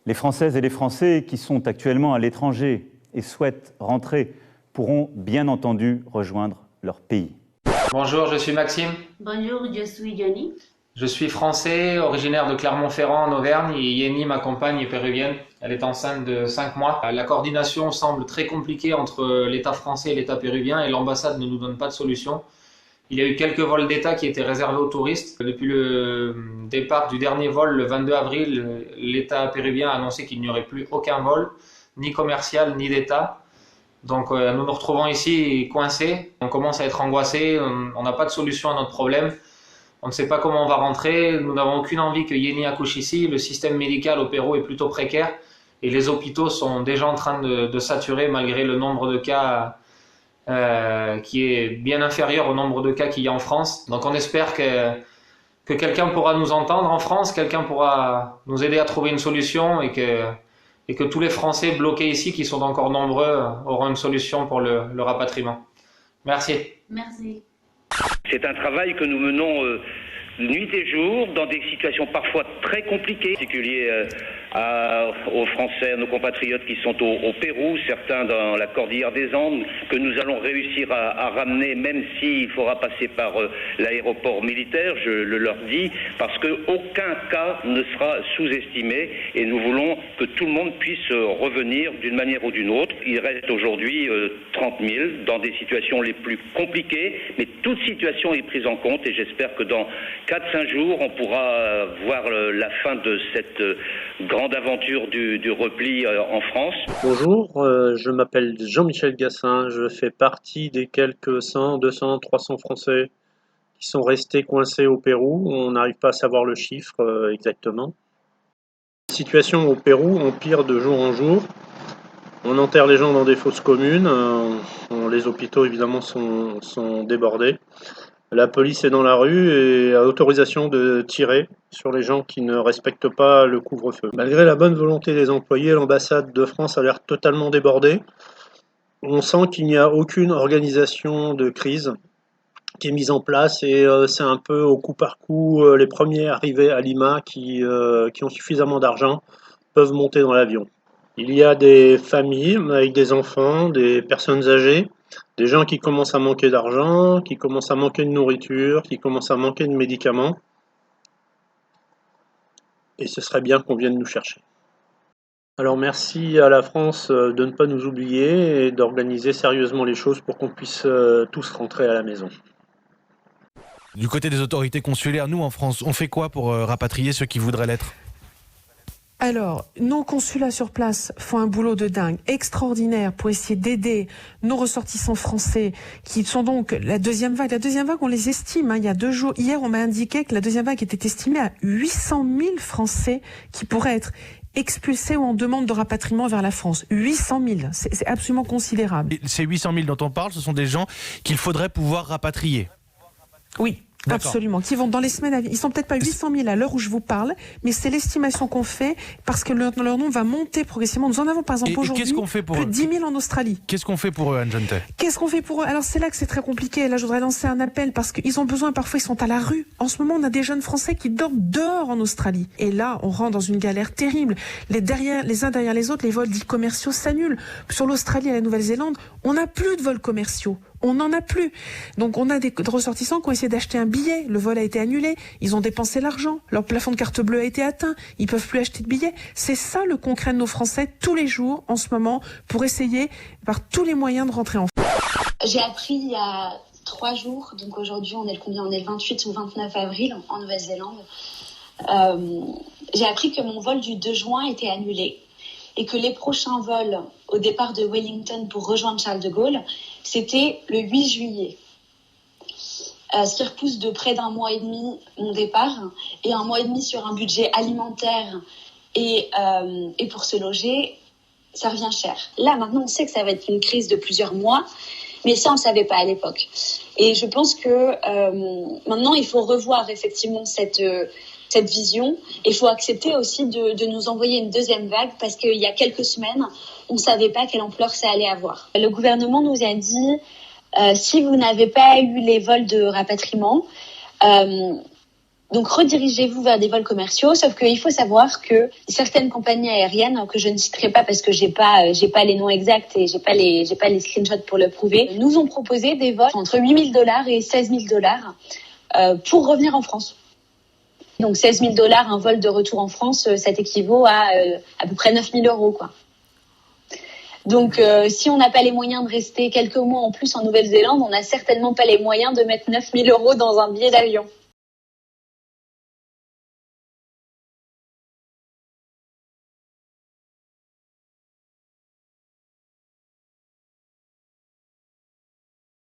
Les Françaises et les Français qui sont actuellement à l'étranger et souhaitent rentrer pourront bien entendu rejoindre leur pays. Bonjour, je suis Maxime. Bonjour, je suis Johnny. Je suis français, originaire de Clermont-Ferrand en Auvergne, et Yeni, ma compagne, est péruvienne. Elle est enceinte de 5 mois. La coordination semble très compliquée entre l'État français et l'État péruvien et l'ambassade ne nous donne pas de solution. Il y a eu quelques vols d'État qui étaient réservés aux touristes. Depuis le départ du dernier vol, le 22 avril, l'État péruvien a annoncé qu'il n'y aurait plus aucun vol, ni commercial, ni d'État. Donc nous nous retrouvons ici coincés. On commence à être angoissés, on n'a pas de solution à notre problème. On ne sait pas comment on va rentrer, nous n'avons aucune envie que Yeni accouche ici. Le système médical au Pérou est plutôt précaire et les hôpitaux sont déjà en train de saturer malgré le nombre de cas qui est bien inférieur au nombre de cas qu'il y a en France. Donc on espère que quelqu'un pourra nous entendre en France, quelqu'un pourra nous aider à trouver une solution et que tous les Français bloqués ici, qui sont encore nombreux, auront une solution pour le rapatriement. Merci. Merci. C'est un travail que nous menons nuit et jour dans des situations parfois très compliquées, en particulier aux Français, à nos compatriotes qui sont au Pérou, certains dans la cordillère des Andes, que nous allons réussir à ramener, même s'il faudra passer par l'aéroport militaire, je le leur dis, parce qu'aucun cas ne sera sous-estimé et nous voulons que tout le monde puisse revenir d'une manière ou d'une autre. Il reste aujourd'hui 30 000 dans des situations les plus compliquées, mais toute situation est prise en compte et j'espère que dans 4-5 jours, on pourra voir la fin de cette grande aventure du repli en France. Bonjour, je m'appelle Jean-Michel Gassin, je fais partie des quelques 100, 200, 300 Français qui sont restés coincés au Pérou. On n'arrive pas à savoir le chiffre exactement. La situation au Pérou empire de jour en jour. On enterre les gens dans des fosses communes, les hôpitaux évidemment sont débordés. La police est dans la rue et a autorisation de tirer sur les gens qui ne respectent pas le couvre-feu. Malgré la bonne volonté des employés, l'ambassade de France a l'air totalement débordée. On sent qu'il n'y a aucune organisation de crise qui est mise en place et c'est un peu au coup par coup les premiers arrivés à Lima qui ont suffisamment d'argent peuvent monter dans l'avion. Il y a des familles avec des enfants, des personnes âgées, des gens qui commencent à manquer d'argent, qui commencent à manquer de nourriture, qui commencent à manquer de médicaments. Et ce serait bien qu'on vienne nous chercher. Alors merci à la France de ne pas nous oublier et d'organiser sérieusement les choses pour qu'on puisse tous rentrer à la maison. Du côté des autorités consulaires, nous en France, on fait quoi pour rapatrier ceux qui voudraient l'être ? Alors, nos consulats sur place font un boulot de dingue, extraordinaire, pour essayer d'aider nos ressortissants français, qui sont donc la deuxième vague. La deuxième vague, on les estime, il y a 2 jours. Hier, on m'a indiqué que la deuxième vague était estimée à 800 000 Français qui pourraient être expulsés ou en demande de rapatriement vers la France. 800 000, c'est absolument considérable. Et ces 800 000 dont on parle, ce sont des gens qu'il faudrait pouvoir rapatrier. Oui. D'accord. Absolument, qui vont dans les semaines à venir. Ils sont peut-être pas 800 000 à l'heure où je vous parle, mais c'est l'estimation qu'on fait parce que leur nombre va monter progressivement. Nous en avons par exemple aujourd'hui plus de 10 000 en Australie. Qu'est-ce qu'on fait pour eux, Anne Jonte ? Qu'est-ce qu'on fait pour eux ? Alors c'est là que c'est très compliqué. Là, je voudrais lancer un appel parce qu'ils ont besoin, parfois ils sont à la rue. En ce moment, on a des jeunes Français qui dorment dehors en Australie. Et là, on rentre dans une galère terrible. Les uns derrière les autres, les vols dits commerciaux s'annulent. Sur l'Australie et la Nouvelle-Zélande, on n'a plus de vols commerciaux. On n'en a plus. Donc on a des ressortissants qui ont essayé d'acheter un billet. Le vol a été annulé. Ils ont dépensé l'argent. Leur plafond de carte bleue a été atteint. Ils peuvent plus acheter de billets. C'est ça le concret de nos Français tous les jours en ce moment pour essayer par tous les moyens de rentrer en France. J'ai appris il y a 3 jours, donc aujourd'hui on est le 28 ou 29 avril en Nouvelle-Zélande. J'ai appris que mon vol du 2 juin était annulé et que les prochains vols au départ de Wellington pour rejoindre Charles de Gaulle, c'était le 8 juillet. Ce qui repousse de près d'1 mois et demi mon départ et 1 mois et demi sur un budget alimentaire et pour se loger, ça revient cher. Là, maintenant, on sait que ça va être une crise de plusieurs mois, mais ça, on ne le savait pas à l'époque. Et je pense que maintenant, il faut revoir effectivement cette vision. Il faut accepter aussi de nous envoyer une deuxième vague parce qu'il y a quelques semaines, on ne savait pas quelle ampleur ça allait avoir. Le gouvernement nous a dit, si vous n'avez pas eu les vols de rapatriement, Donc redirigez-vous vers des vols commerciaux, sauf qu'il faut savoir que certaines compagnies aériennes, que je ne citerai pas parce que j'ai pas les noms exacts et j'ai pas les screenshots pour le prouver, nous ont proposé des vols entre $8 000 et $16 000 pour revenir en France. Donc $16 000, un vol de retour en France, ça équivaut à peu près 9 000 €, quoi. Donc, si on n'a pas les moyens de rester quelques mois en plus en Nouvelle-Zélande, on n'a certainement pas les moyens de mettre 9 000 € dans un billet d'avion.